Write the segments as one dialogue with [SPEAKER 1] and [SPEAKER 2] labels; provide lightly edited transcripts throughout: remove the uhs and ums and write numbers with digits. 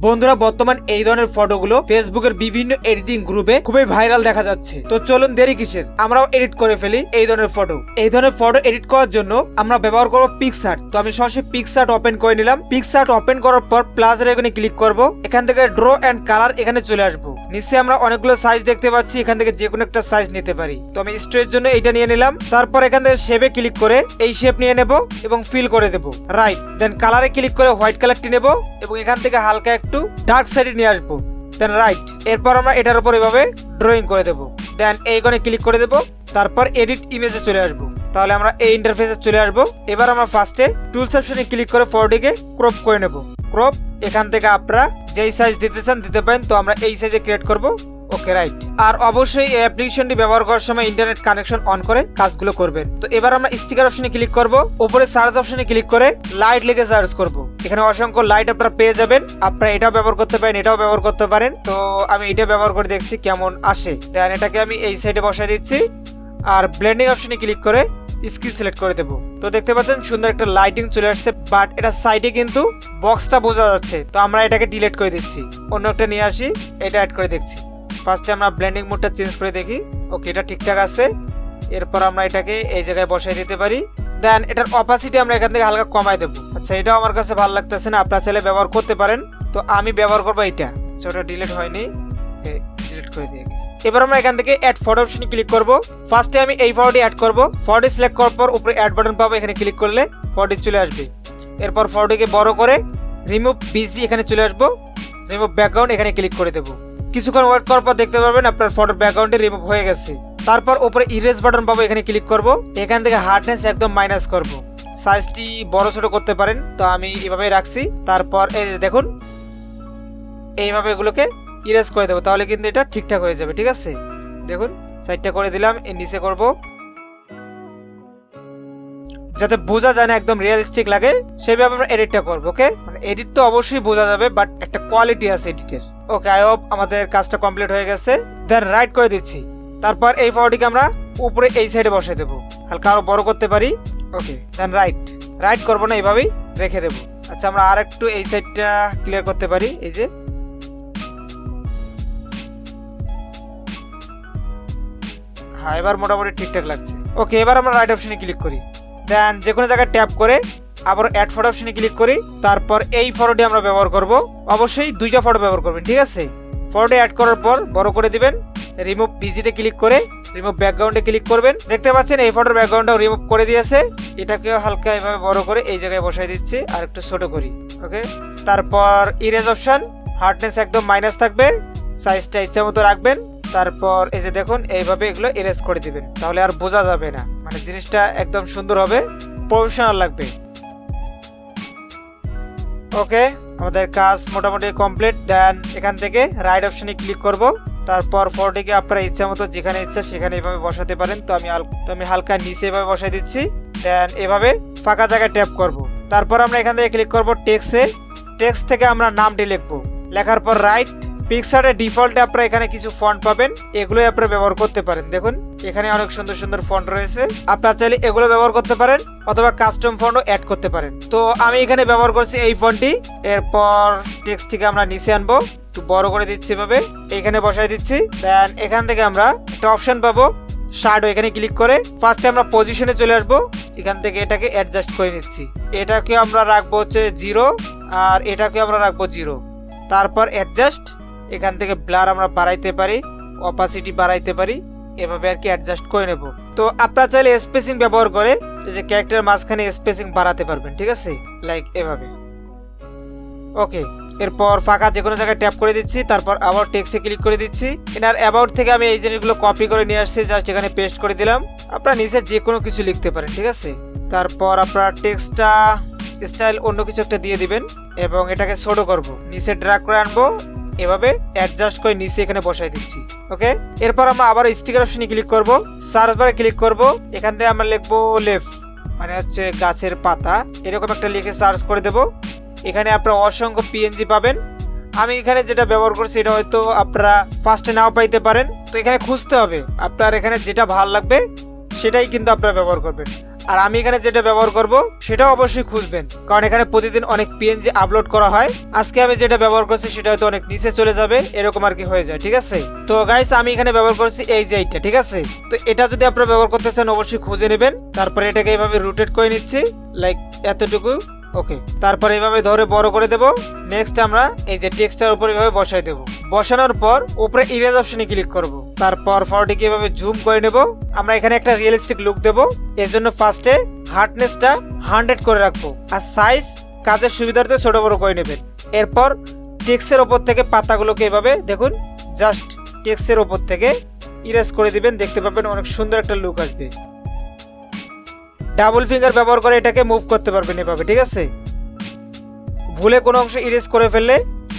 [SPEAKER 1] বন্ধুরা বর্তমান এই ধরনের ফটোগুলো ফেসবুকের বিভিন্ন এডিটিং গ্রুপে খুবই ভাইরাল দেখা যাচ্ছে। তো চলুন দেরি কিসের, আমরাও এডিট করে ফেলি এই ধরনের ফটো। এই ধরনের ফটো এডিট করার জন্য আমরা ব্যবহার করব PicsArt। তো আমি সরাসরি PicsArt ওপেন করে নিলাম। PicsArt ওপেন করার পর প্লাস আইকনে ক্লিক করব। এখান থেকে ড্র এন্ড কালার এখানে চলে আসবো। নিচে আমরা অনেকগুলো সাইজ দেখতে পাচ্ছি, এখান থেকে যে কোনো একটা সাইজ নিতে পারি। তো আমি স্টোরের জন্য এইটা নিয়ে নিলাম। তারপর এখান থেকে শেপে ক্লিক করে এই শেপ নিয়ে নেব এবং ফিল করে দেব, রাইট। দেন কালারে ক্লিক করে হোয়াইট কালারটি নেব এবং এখান থেকে হালকা একটু ডার্ক সাইডে নিয়ে আসবো, দেন রাইট। এরপর আমরা এটার উপর এভাবে ড্রয়িং করে দেব। দেন এই কোণে ক্লিক করে দেব, তারপর এডিট ইমেজে চলে আসবো। তাহলে আমরা এই ইন্টারফেসে চলে আসবো। এবার আমরা ফার্স্টে টুলস অপশনে ক্লিক করে ফটোটিকে ক্রপ করে নেব। ক্রপ এখান থেকে আপনারা যেই সাইজ দিতে চান দিতে পারেন। তো আমরা এই সাইজে ক্রিয়েট করব, ওকে রাইট। আর অবশ্যই এই অ্যাপ্লিকেশনটি ব্যবহার করার সময় ইন্টারনেট কানেকশন অন করে কাজগুলো করবেন। তো এবার আমরা স্টিকার অপশনে ক্লিক করব। উপরে সার্চ অপশনে ক্লিক করে লাইট লিখে সার্চ করব। এখানে অসংখ্য লাইট আপনারা পেয়ে যাবেন। আপনারা এটাও ব্যবহার করতে পারেন, এটাও ব্যবহার করতে পারেন। তো আমি এটা ব্যবহার করে দেখছি কেমন আসে। দেন এটাকে আমি এই সাইডে বসাই দিচ্ছি আর ব্লেন্ডিং অপশনে ক্লিক করে স্ক্রিন সিলেক্ট করে দেবো। তো দেখতে পাচ্ছেন সুন্দর একটা লাইটিং চলে আসছে, বাট এটা সাইডে কিন্তু বক্সটা বোঝা যাচ্ছে। তো আমরা এটাকে ডিলিট করে দিচ্ছি, অন্য একটা নিয়ে আসি, এটা অ্যাড করে দেখছি। ফার্স্টে আমরা ব্লেন্ডিং মোডটা চেঞ্জ করে দেখি, ওকে এটা ঠিকঠাক আছে। এরপর আমরা এটাকে এই জায়গায় বসাই দিতে পারি। দেন এটার অপাসিটি আমরা এখান থেকে হালকা কমাই দেবো। আচ্ছা এটাও আমার কাছে ভালো লাগতেছে না, আপনারা চাইলে ব্যবহার করতে পারেন। তো আমি ব্যবহার করবো এইটা, ওটা ডিলিট হয়নি, ডিলিট করে দিয়ে। এবার আমরা এখান থেকে অ্যাড ফটো অপশনে ক্লিক করব। ফার্স্টে আমি এই ফটোটি অ্যাড করব। ফটোটি সিলেক্ট করার পর উপরে অ্যাড বাটন পাবো, এখানে ক্লিক করলে ফটোটি চলে আসবে। এরপর ফটোটিকে বড় করে রিমুভ বিজি এখানে চলে আসবো। রিমুভ ব্যাকগ্রাউন্ড এখানে ক্লিক করে দেবো। কিছুক্ষণ ওয়েট করার পর দেখতে পারবেন আপনার ফটোর ব্যাকগ্রাউন্ডে রিমুভ হয়ে গেছে। তারপর উপরে ইরেজ বাটন পাবো, এখানে ক্লিক করব। এখান থেকে হার্ডনেস একদম মাইনাস করব। সাইজটি বড় ছোট করতে পারেন, তো আমি এভাবে রাখছি। তারপর এই দেখুন এইভাবে এগুলোকে ইরেজ করে দেবো, তাহলে কিন্তু এটা ঠিকঠাক হয়ে যাবে। ঠিক আছে, দেখুন সাইডটা করে দিলাম। এর নিচে করব যাতে বোঝা যায় না, একদম রিয়েলিস্টিক লাগে সেইভাবে আমরা এডিটটা করবো। ওকে, মানে এডিট তো অবশ্যই বোঝা যাবে, বাট একটা কোয়ালিটি আছে এডিটের। ওকে, আই হোপ আমাদের কাজটা কমপ্লিট হয়ে গেছে। দেন রাইট করে দিচ্ছি। তারপর এই ফটোটিকে আমরা উপরে এই সাইডে বসে দেবো, হালকা আরো বড় করতে পারি। ওকে, দেন রাইট করবো না, এইভাবেই রেখে দেবো। আচ্ছা আমরা আর একটু এই সাইডটা ক্লিয়ার করতে পারি। এই যে হ্যাঁ, এবার মোটামুটি ঠিকঠাক লাগছে। ওকে, এবার আমরা রাইট অপশনে ক্লিক করি। দেন যে কোনো জায়গায় ট্যাপ করে আবার অ্যাড ফটো অপশনে ক্লিক করি। তারপর এই ফটোটি আমরা ব্যবহার করব। অবশ্যই দুইটা ফটো ব্যবহার করবেন, ঠিক আছে। ফটোটি অ্যাড করার পর বড় করে দিবেন। রিমুভ পিজিতে ক্লিক করে রিমুভ ব্যাকগ্রাউন্ডে ক্লিক করবেন। দেখতে পাচ্ছেন এই ফটোর ব্যাকগ্রাউন্ডটাও রিমুভ করে দিয়েছে। এটাকেও হালকা এভাবে বড় করে এই জায়গায় বসাই দিচ্ছি আর একটু ছোট করি। ওকে, তারপর ইরেজ অপশন, হার্ডনেস একদম মাইনাস থাকবে, সাইজটা ইচ্ছা মতো রাখবেন। তারপর এই যে দেখুন এইভাবে এগুলো ইরেজ করে দিবেন, তাহলে আর বোঝা যাবে না, মানে জিনিসটা একদম সুন্দর হবে, প্রফেশনাল লাগবে। ওকে, আমাদের কাজ মোটামুটি কমপ্লিট। দেন এখান থেকে রাইট অপশনে ক্লিক করব। তারপর ফটোটিকে আপনারা ইচ্ছা মতো যেখানে ইচ্ছা সেখানে এভাবে বসাতে পারেন। তো আমি হালকা নিচে এভাবে বসাই দিচ্ছি। দেন এভাবে ফাঁকা জায়গায় ট্যাপ করব। তারপর আমরা এখান থেকে ক্লিক করব টেক্সটে। টেক্সট থেকে আমরা নামটি লিখবো। লেখার পর রাইট। পিক্সার্টের ডিফল্টে আপনারা এখানে কিছু ফন্ট পাবেন, এগুলোই আপনারা ব্যবহার করতে পারেন। দেখুন এখানে অনেক সুন্দর সুন্দর ফন্ট রয়েছে, আপনারা চাইলে এগুলো ব্যবহার করতে পারেন অথবা কাস্টম ফন্টও অ্যাড করতে পারেন। তো আমি এখানে ব্যবহার করছি এই ফন্টটি। এরপর টেক্সটটিকে আমরা নিচে আনবো, একটু বড় করে দিচ্ছি এভাবে, এখানে বসাই দিচ্ছি। দেন এখান থেকে আমরা একটা অপশন পাবো শ্যাডো, এখানে ক্লিক করে ফার্স্টে আমরা পজিশনে চলে আসবো। এখান থেকে এটাকে অ্যাডজাস্ট করে নিচ্ছি। এটাকে আমরা রাখবো হচ্ছে 0 আর এটাকে আমরা রাখবো 0। তারপর অ্যাডজাস্ট, এখান থেকে ব্লার আমরা বাড়াইতে পারি, অপাসিটি বাড়াইতে পারি, এভাবে আর কি অ্যাডজাস্ট করে নেব। তো আপনারা চাইলে স্পেসিং ব্যবহার করে এই যে ক্যারেক্টার মাঝখানে স্পেসিং বাড়াতে পারবেন, ঠিক আছে, লাইক এভাবে। ওকে, এরপর ফাঁকা যে কোনো জায়গায় ট্যাপ করে দিচ্ছি। তারপর আবার টেক্সটে ক্লিক করে দিচ্ছি। এনার অ্যাবাউট থেকে আমি এই জিনিসগুলো কপি করে নিয়ে আসছি, জাস্ট এখানে পেস্ট করে দিলাম। আপনারা নিচে যে কোনো কিছু লিখতে পারেন, ঠিক আছে। তারপর আপনারা টেক্সটটা স্টাইল অন্য কিছু একটা দিয়ে দিবেন এবং এটাকে ছোট করব, নিচে ড্র্যাগ করে আনবো, এভাবে অ্যাডজাস্ট করে নিচে এখানে বসাই দিচ্ছি। ওকে, এরপর আমরা আবার স্টিকার অপশনে ক্লিক করব। সার্চ বারে ক্লিক করব। এখান থেকে আমরা লিখবো লেফ, মানে হচ্ছে গাছের পাতা, এরকম একটা লিখে সার্চ করে দেব। এখানে আপনারা অসংখ্য পিএনজি পাবেন। আমি এখানে যেটা ব্যবহার করছি এটা হয়তো আপনারা ফার্স্টে নাও পাইতে পারেন, তো এখানে খুঁজতে হবে। আপনার এখানে যেটা ভালো লাগবে সেটাই কিন্তু আপনারা ব্যবহার করবেন। আর আমি এখানে যেটা ব্যবহার করব সেটাও অবশ্যই খুঁজবেন, কারণ এখানে প্রতিদিন অনেক পিএনজি আপলোড করা হয়। আজকে আমি যেটা ব্যবহার করছি সেটা হয়তো অনেক নিচে চলে যাবে, এরকম আর কি হয়ে যায়, ঠিক আছে। তো গাইস আমি এখানে ব্যবহার করছি এই যে এইটা, ঠিক আছে। তো এটা যদি আপনারা ব্যবহার করতে চান অবশ্যই খুঁজে নেবেন। তারপরে এটাকে এইভাবে রোটেট করে নিচ্ছি, লাইক এতটুকু। ওকে, তারপর এইভাবে ধরে বড় করে দেব। নেক্সট আমরা এই যে টেক্সটার উপর এইভাবে বসাই দেব। বসানোর পর উপরে ইরেজ অপশনে ক্লিক করব। তারপর ফটোটিকে এভাবে জুম করে নেব। আমরা এখানে একটা রিয়েলিস্টিক লুক দেব। এর জন্য ফার্স্টে হার্ডনেসটা 100 করে রাখবো, আর সাইজ কাজের সুবিধার্থে ছোট বড় করে নেবেন। এরপর টেক্সটের ওপর থেকে পাতাগুলোকে এভাবে দেখুন, জাস্ট টেক্সটের ওপর থেকে ইরেজ করে দিবেন। দেখতে পাবেন অনেক সুন্দর একটা লুক আসবে। ডাবল ফিঙ্গার ব্যবহার করে এটাকে মুভ করতে পারবেন এভাবে, ঠিক আছে। ভুলে কোনো অংশ ইরেজ করে ফেললে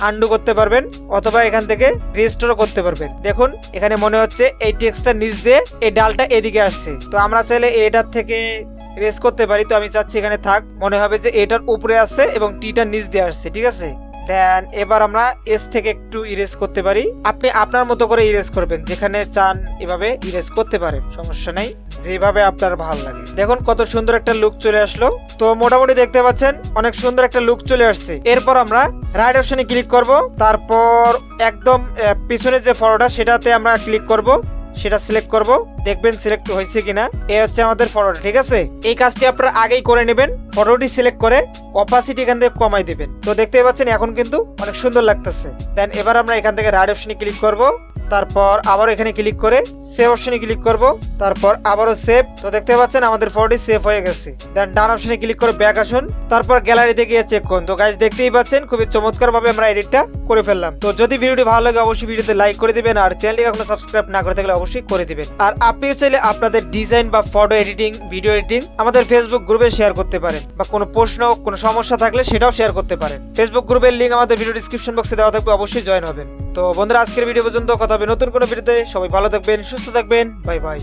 [SPEAKER 1] আন্ডু করতে পারবেন, অথবা এখান থেকে রিস্টোরও করতে পারবেন। দেখুন এখানে মনে হচ্ছে এই টেক্সটটা নিচ দিয়ে এই ডালটা এদিকে আসছে। তো আমরা চাইলে এটার থেকে রেস করতে পারি। তো আমি চাচ্ছি এখানে থাক, মনে হবে যে এটার উপরে আসছে এবং টিটার নিচ দিয়ে আসছে, ঠিক আছে। দেন এবার আমরা এস থেকে একটু ইরেজ করতে পারি। আপনি আপনার মতো করে ইরেজ করবেন, যেখানে চান এভাবে ইরেজ করতে পারেন, সমস্যা নেই, যেভাবে আপনার ভালো লাগে। দেখুন কত সুন্দর একটা লুক চলে আসলো। তো মোটামুটি দেখতে পাচ্ছেন অনেক সুন্দর একটা লুক চলে আসছে। এরপর আমরা রাইট অপশনে ক্লিক করব। তারপর একদম পিছনের যে ফটোটা সেটাতে আমরা ক্লিক করব, সেটা সিলেক্ট করব। দেখবেন সিলেক্ট হয়েছে কিনা। এই হচ্ছে আমাদের ফটোটা, ঠিক আছে। এই কাজটি আপনারা আগেই করে নেবেন। ফটোটি সিলেক্ট করে অপাসিটি এখান থেকে কমাই দিবেন। তো দেখতেই পাচ্ছেন এখন কিন্তু অনেক সুন্দর লাগতেছে। দেন এবার আমরা এখান থেকে রাইট অপশনে ক্লিক করব। তারপর আবার এখানে ক্লিক করে সেভ অপশনে ক্লিক করব। তারপর আবারও সেভ। তো দেখতে পাচ্ছেন আমাদের ফটোটি সেভ হয়ে গেছে। দেন ডান অপশনে ক্লিক করে ব্যাক আসুন। তারপর গ্যালারিতে গিয়ে চেক করুন। তো গাইস দেখতেই পাচ্ছেন খুবই চমৎকার ভাবে আমরা এডিটটা করে ফেললাম। তো যদি ভিডিওটি ভালো লাগে অবশ্যই ভিডিওতে লাইক করে দিবেন, আর চ্যানেলটি এখনো সাবস্ক্রাইব না করে থাকলে অবশ্যই করে দিবেন। আর আপনিও চাইলে আপনাদের ডিজাইন বা ফটো এডিটিং, ভিডিও এডিটিং আমাদের ফেসবুক গ্রুপে শেয়ার করতে পারেন, বা কোনো প্রশ্ন কোনো সমস্যা থাকলে সেটাও শেয়ার করতে পারেন। ফেসবুক গ্রুপের লিঙ্ক আমাদের ভিডিও ডিসক্রিপশন বক্সে দেওয়া থাকবে, অবশ্যই জয়েন হবেন। তো বন্ধুরা আজকের ভিডিও পর্যন্ত, কথা হবে নতুন কোনো ভিডিওতে। সবাই ভালো থাকবেন, সুস্থ থাকবেন, বাই বাই।